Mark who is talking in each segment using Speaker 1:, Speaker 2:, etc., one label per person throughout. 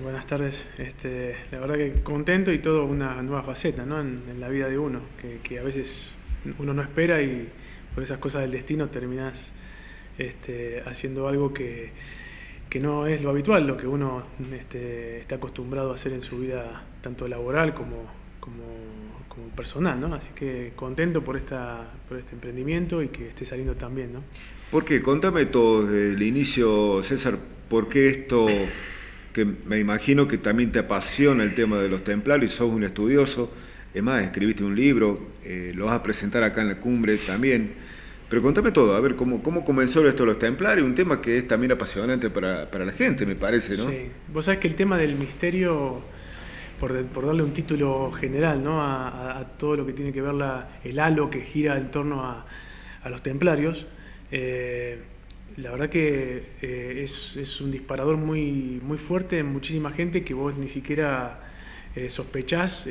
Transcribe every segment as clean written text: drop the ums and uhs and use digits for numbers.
Speaker 1: Buenas tardes. La verdad que contento y todo una nueva faceta, ¿no? en la vida de uno, que a veces uno no espera y por esas cosas del destino terminás haciendo algo que no es lo habitual, lo que uno está acostumbrado a hacer en su vida, tanto laboral como personal, ¿no? Así que contento por este emprendimiento y que esté saliendo tan bien, ¿no?
Speaker 2: ¿Por qué? Contame todo desde el inicio, César, ¿por qué esto, que me imagino que también te apasiona el tema de los templarios, sos un estudioso, es más, escribiste un libro, lo vas a presentar acá en la cumbre también, pero contame todo, a ver, ¿cómo comenzó esto de los templarios? Un tema que es también apasionante para la gente, me parece, ¿no?
Speaker 1: Sí, vos sabés que el tema del misterio, por darle un título general, ¿no? a todo lo que tiene que ver el halo que gira en torno a los templarios, la verdad que es un disparador muy, muy fuerte en muchísima gente que vos ni siquiera sospechás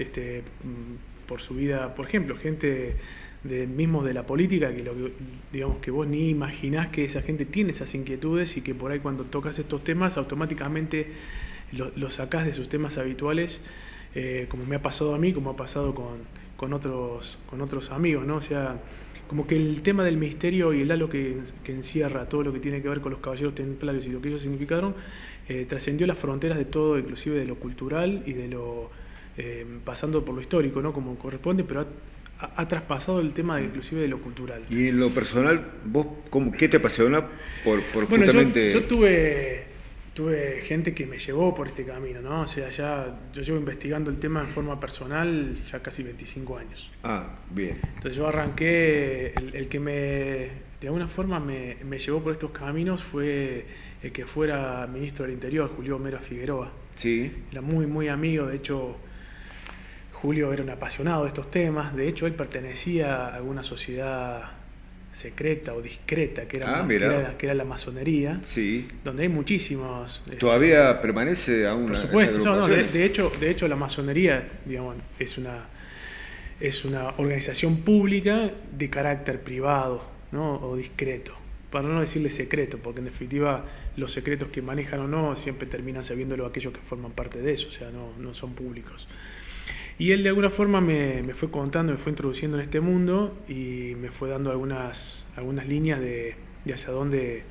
Speaker 1: por su vida. Por ejemplo, gente mismo de la política, digamos que vos ni imaginás que esa gente tiene esas inquietudes y que por ahí cuando tocas estos temas automáticamente lo sacás de sus temas habituales, como me ha pasado a mí, como ha pasado con otros amigos, ¿no? O sea, como que el tema del misterio y el halo que encierra todo lo que tiene que ver con los caballeros templarios y lo que ellos significaron, trascendió las fronteras de todo, inclusive de lo cultural y de lo pasando por lo histórico, ¿no? Como corresponde, pero ha traspasado el tema inclusive de lo cultural.
Speaker 2: Y en lo personal, ¿vos qué te apasiona por
Speaker 1: Bueno,
Speaker 2: justamente...?
Speaker 1: yo tuve gente que me llevó por este camino, ¿no? O sea, yo llevo investigando el tema en forma personal ya casi 25 años.
Speaker 2: Ah, bien.
Speaker 1: Entonces yo arranqué, el que de alguna forma me llevó por estos caminos fue el que fuera ministro del Interior, Julio Homero Figueroa.
Speaker 2: Sí.
Speaker 1: Era muy, muy amigo, de hecho Julio era un apasionado de estos temas, de hecho él pertenecía a alguna sociedad secreta o discreta que era la masonería, sí, donde hay muchísimos...
Speaker 2: ¿Todavía permanece aún?
Speaker 1: Por supuesto, de hecho la masonería, digamos, es una organización pública de carácter privado, ¿no? O discreto, para no decirle secreto, porque en definitiva los secretos que manejan o no siempre terminan sabiéndolo aquellos que forman parte de eso, o sea, no son públicos. Y él de alguna forma me fue contando, me fue introduciendo en este mundo y me fue dando algunas líneas de hacia dónde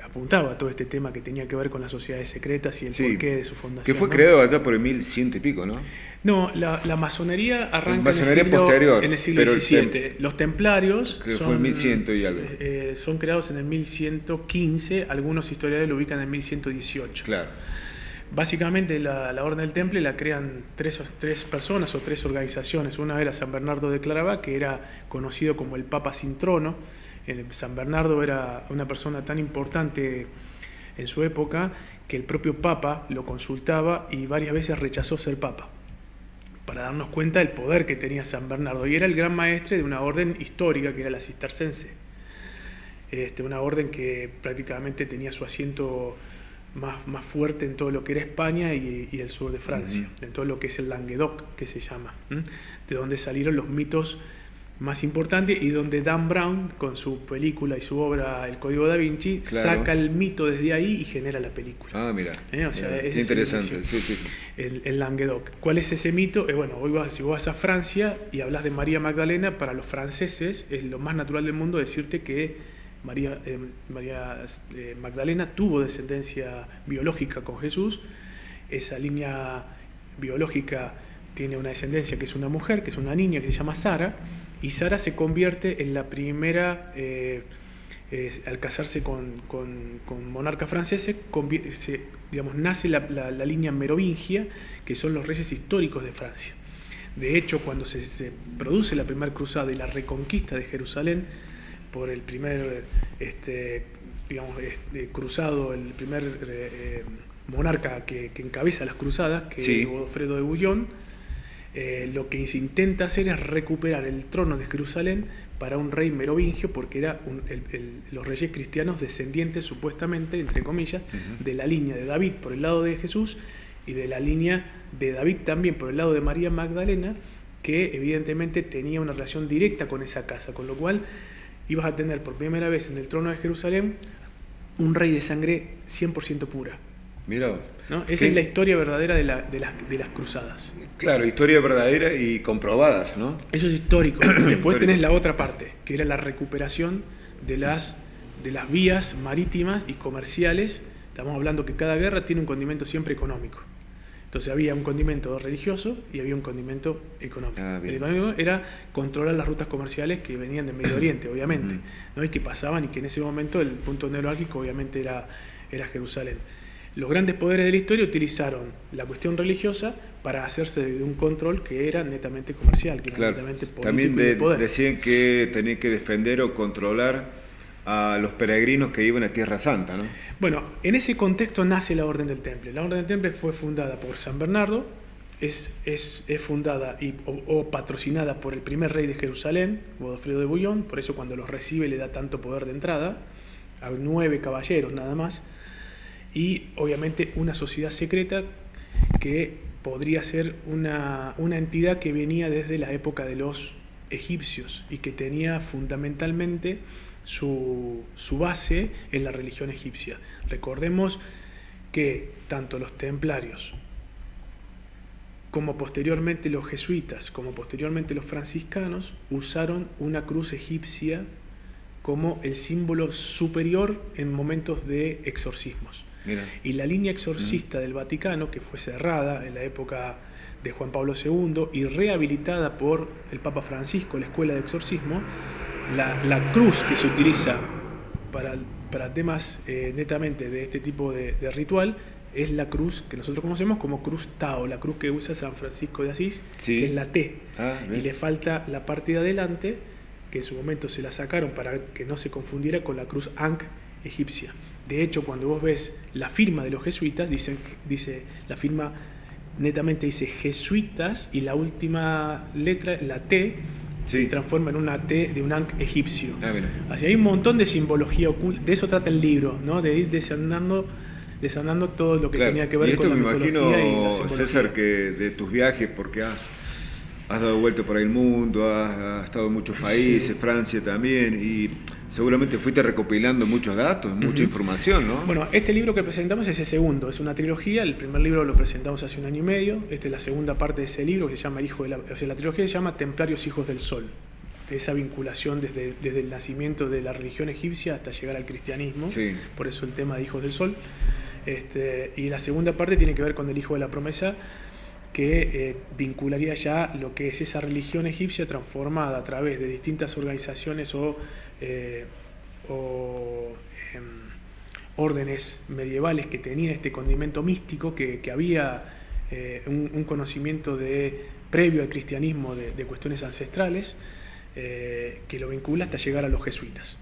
Speaker 1: apuntaba todo este tema que tenía que ver con las sociedades secretas y el porqué de su fundación.
Speaker 2: Que fue,
Speaker 1: ¿no?
Speaker 2: creado allá por el 1100 y pico, ¿no?
Speaker 1: No, la masonería arranca
Speaker 2: posterior,
Speaker 1: en el siglo XVII. Los templarios
Speaker 2: fue el 1100 y algo.
Speaker 1: Son creados en el 1115, algunos historiadores lo ubican en el 1118.
Speaker 2: Claro.
Speaker 1: Básicamente la Orden del Temple la crean tres personas o tres organizaciones. Una era San Bernardo de Claraval, que era conocido como el Papa sin trono. San Bernardo era una persona tan importante en su época que el propio Papa lo consultaba y varias veces rechazó ser Papa, para darnos cuenta del poder que tenía San Bernardo. Y era el gran maestre de una orden histórica que era la cistercense. Una orden que prácticamente tenía su asiento más fuerte en todo lo que era España y el sur de Francia, en todo lo que es el Languedoc, que se llama, de donde salieron los mitos más importantes y donde Dan Brown, con su película y su obra El Código Da Vinci, saca el mito desde ahí y genera la película.
Speaker 2: Ah, mira.
Speaker 1: O sea,
Speaker 2: es interesante, sí.
Speaker 1: El Languedoc. ¿Cuál es ese mito? Bueno, si vos vas a Francia y hablas de María Magdalena, para los franceses es lo más natural del mundo decirte que María Magdalena tuvo descendencia biológica con Jesús. Esa línea biológica tiene una descendencia que es una mujer, que es una niña que se llama Sara, y Sara se convierte en la primera, al casarse con monarcas franceses, nace la línea merovingia, que son los reyes históricos de Francia. De hecho, cuando se produce la primera cruzada y la reconquista de Jerusalén por el primer cruzado, el primer monarca que encabeza las cruzadas, que es Godofredo de Bouillon, lo que se intenta hacer es recuperar el trono de Jerusalén para un rey merovingio, porque era los reyes cristianos descendientes, supuestamente, entre comillas, de la línea de David por el lado de Jesús y de la línea de David también por el lado de María Magdalena, que evidentemente tenía una relación directa con esa casa, con lo cual ibas a tener por primera vez en el trono de Jerusalén un rey de sangre 100% pura.
Speaker 2: Mira.
Speaker 1: ¿no? Esa es la historia verdadera de las cruzadas.
Speaker 2: Claro, historia verdadera y comprobadas, ¿no? Eso
Speaker 1: es histórico. Después tenés la otra parte, que era la recuperación de las vías marítimas y comerciales. Estamos hablando que cada guerra tiene un condimento siempre económico. Entonces había un condimento religioso y había un condimento económico. El económico era controlar las rutas comerciales que venían del Medio Oriente, obviamente, ¿no? Y que pasaban, y que en ese momento el punto neurálgico obviamente era Jerusalén. Los grandes poderes de la historia utilizaron la cuestión religiosa para hacerse de un control que era netamente comercial, que era netamente político.
Speaker 2: También decían que tenían que defender o controlar a los peregrinos que iban a Tierra Santa, ¿no?
Speaker 1: Bueno, en ese contexto nace la Orden del Temple. La Orden del Temple fue fundada por San Bernardo, es fundada o patrocinada por el primer rey de Jerusalén, Godofredo de Bouillon, por eso cuando los recibe le da tanto poder de entrada, a 9 caballeros nada más, y obviamente una sociedad secreta que podría ser una entidad que venía desde la época de los egipcios y que tenía fundamentalmente su base en la religión egipcia. Recordemos que tanto los templarios como posteriormente los jesuitas, como posteriormente los franciscanos, usaron una cruz egipcia como el símbolo superior en momentos de exorcismos. Mira. Y la línea exorcista del Vaticano, que fue cerrada en la época de Juan Pablo II y rehabilitada por el Papa Francisco, la escuela de exorcismo, la cruz que se utiliza para temas netamente de este tipo de ritual es la cruz que nosotros conocemos como cruz Tao, la cruz que usa San Francisco de Asís, que es la T. Y le falta la parte de adelante, que en su momento se la sacaron para que no se confundiera con la cruz Ankh egipcia. De hecho, cuando vos ves la firma de los jesuitas, dice la firma netamente dice jesuitas y la última letra, la T, se transforma en una T de un Ankh egipcio. Así hay un montón de simbología oculta, de eso trata el libro, ¿no? De ir desandando todo lo que tenía que ver con la mitología y la simbología.
Speaker 2: César, que de tus viajes, porque has dado vuelta por el mundo, has estado en muchos países, Francia también, y seguramente fuiste recopilando muchos datos, mucha información, ¿no?
Speaker 1: Bueno, este libro que presentamos es el segundo, es una trilogía. El primer libro lo presentamos hace 1 año y medio. Esta es la segunda parte de ese libro, que se llama la trilogía se llama Templarios Hijos del Sol. De esa vinculación desde el nacimiento de la religión egipcia hasta llegar al cristianismo. Por eso el tema de Hijos del Sol. Y la segunda parte tiene que ver con el Hijo de la Promesa, que vincularía ya lo que es esa religión egipcia transformada a través de distintas organizaciones o órdenes medievales que tenían este condimento místico, que había un conocimiento previo al cristianismo de cuestiones ancestrales, que lo vincula hasta llegar a los jesuitas.